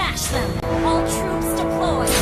Smash them! All troops deployed!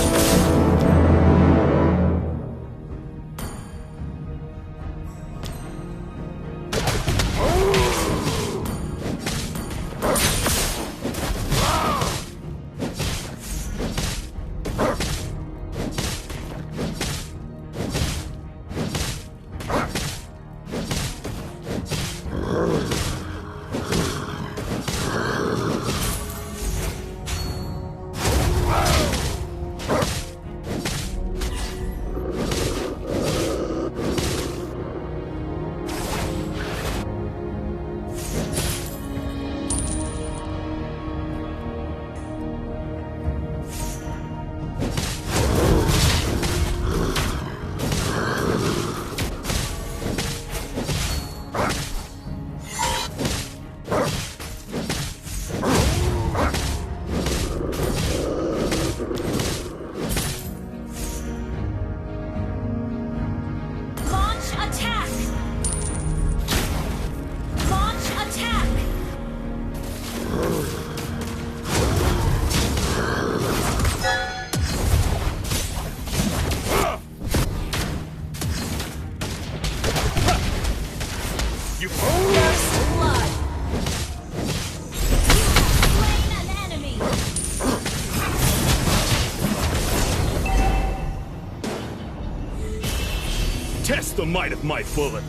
Test the might of my bullet.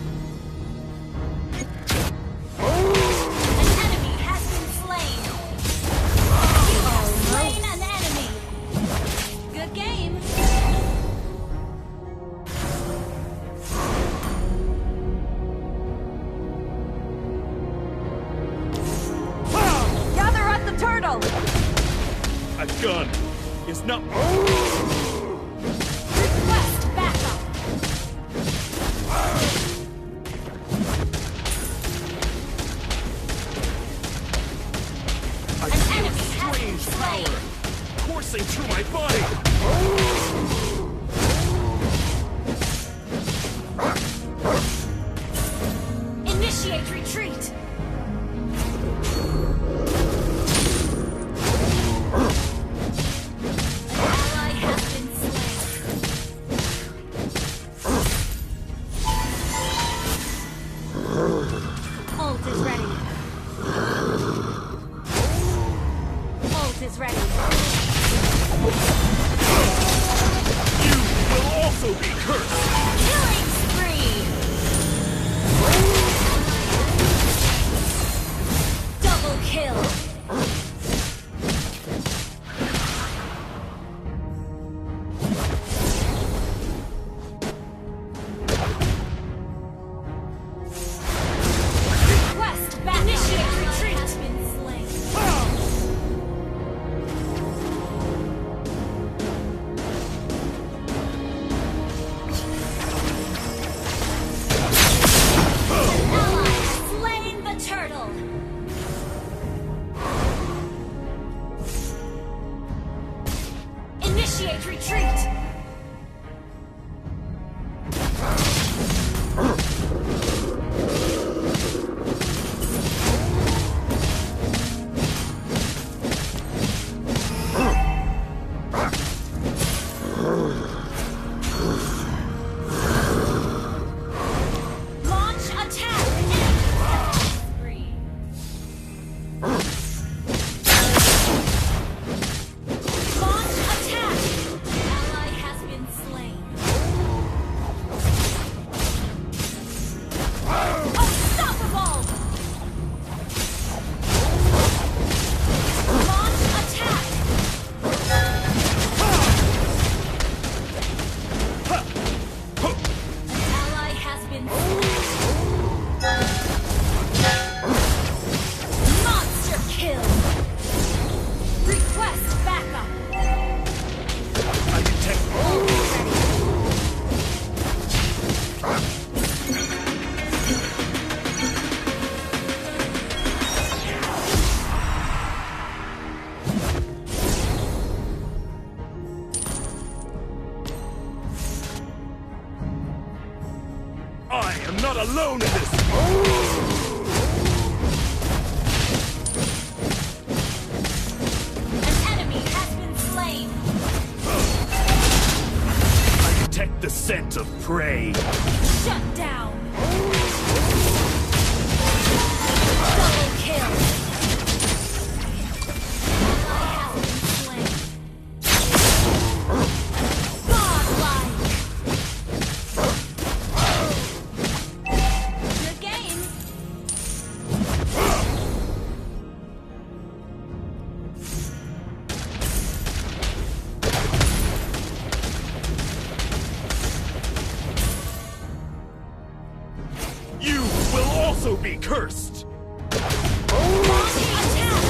An enemy has been slain. You have slain an enemy. Good game. Gather at the turtle. A gun is not. Request backup. A strange power coursing through my body. Initiate retreat. An ally has been slain. Ult is ready. Ult is ready. You will also be cursed. Killing spree. Double kill. Request back. Initiate retreat. Has been slain. Ally has slain the turtle. Initiate retreat. Launch attack. Spree. Launch attack. Ally has been slain. Unstoppable. Launch attack. An ally has been slain. Monster kill. Request backup. I detect. Ult is ready. I am not alone in this. An enemy scent of prey. Shut down. Double kill. Ally has been slain. Godlike. Good game. You will also be cursed. Launching attack.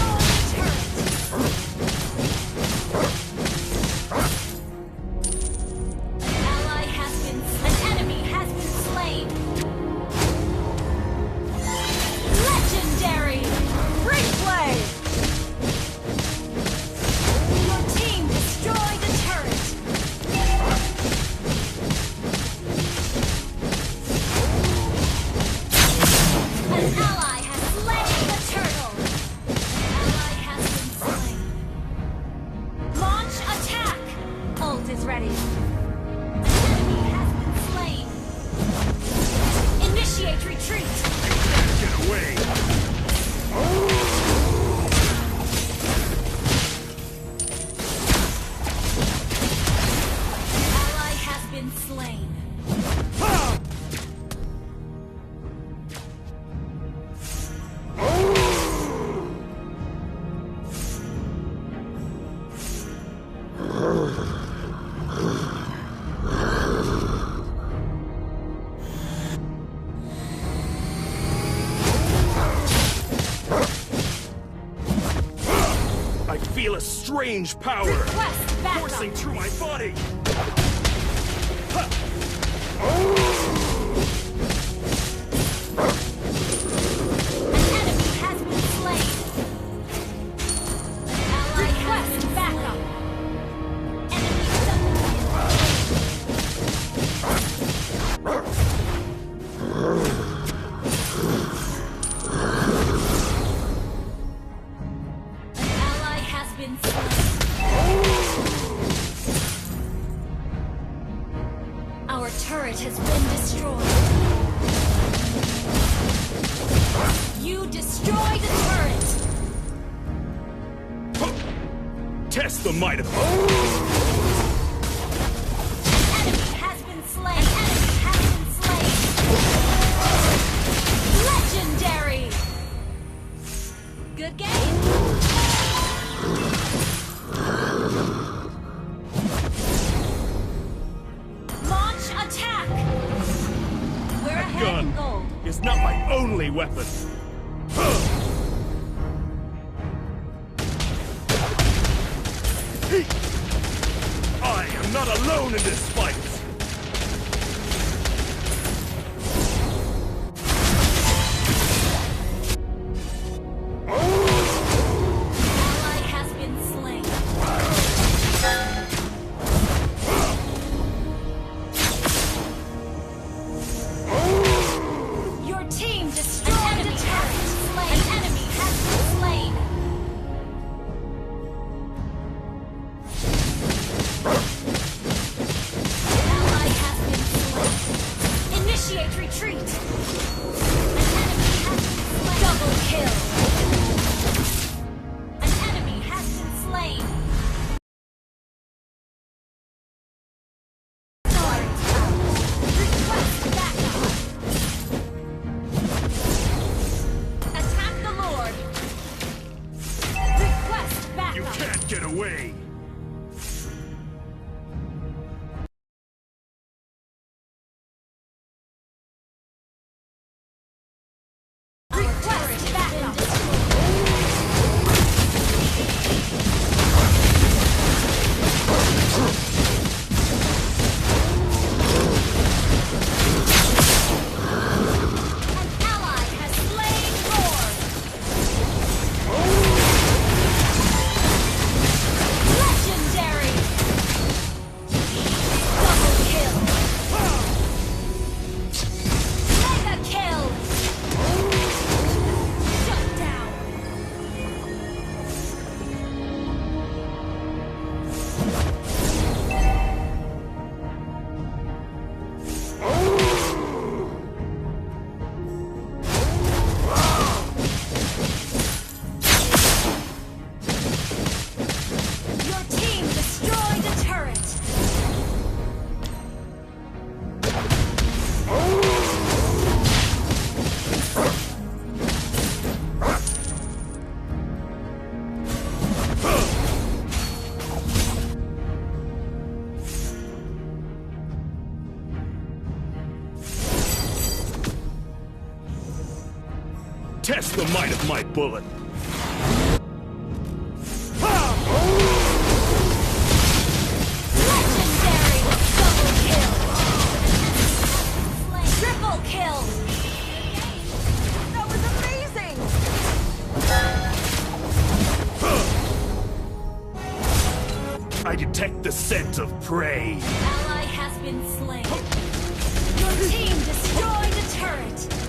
An ally has been. An enemy has been slain. Legendary. Replay. Your team destroyed the turret. An ally has slain the turtle. An ally has been slain. Launch attack. Ult is ready. An enemy has been slain. Initiate retreat. Get away. Ally has been slain. I feel a strange power Request backup. coursing through my body. An enemy has been slain. An ally has been backup. Enemy double kill. An ally has been slain. Our turret has been destroyed. You destroy the turret! Test the might of An enemy has been slain! An enemy has been slain! Legendary! Good game! Launch attack! We're ahead in gun gold. is not my only weapon. I am not alone in this fight. Ally has been slain. Your team destroyed the turret. An enemy has been slain. An ally has been slain. Initiate retreat. An enemy has been slain. Double kill. An enemy has been slain. Sword out. Request backup. Attack the Lord. Request You backup. can't get away. Request backup. An ally has slain Lord. Test the might of my bullet. Legendary! Double kill! Triple kill! That was amazing! I detect the scent of prey. Ally has been slain. Your team destroyed a turret.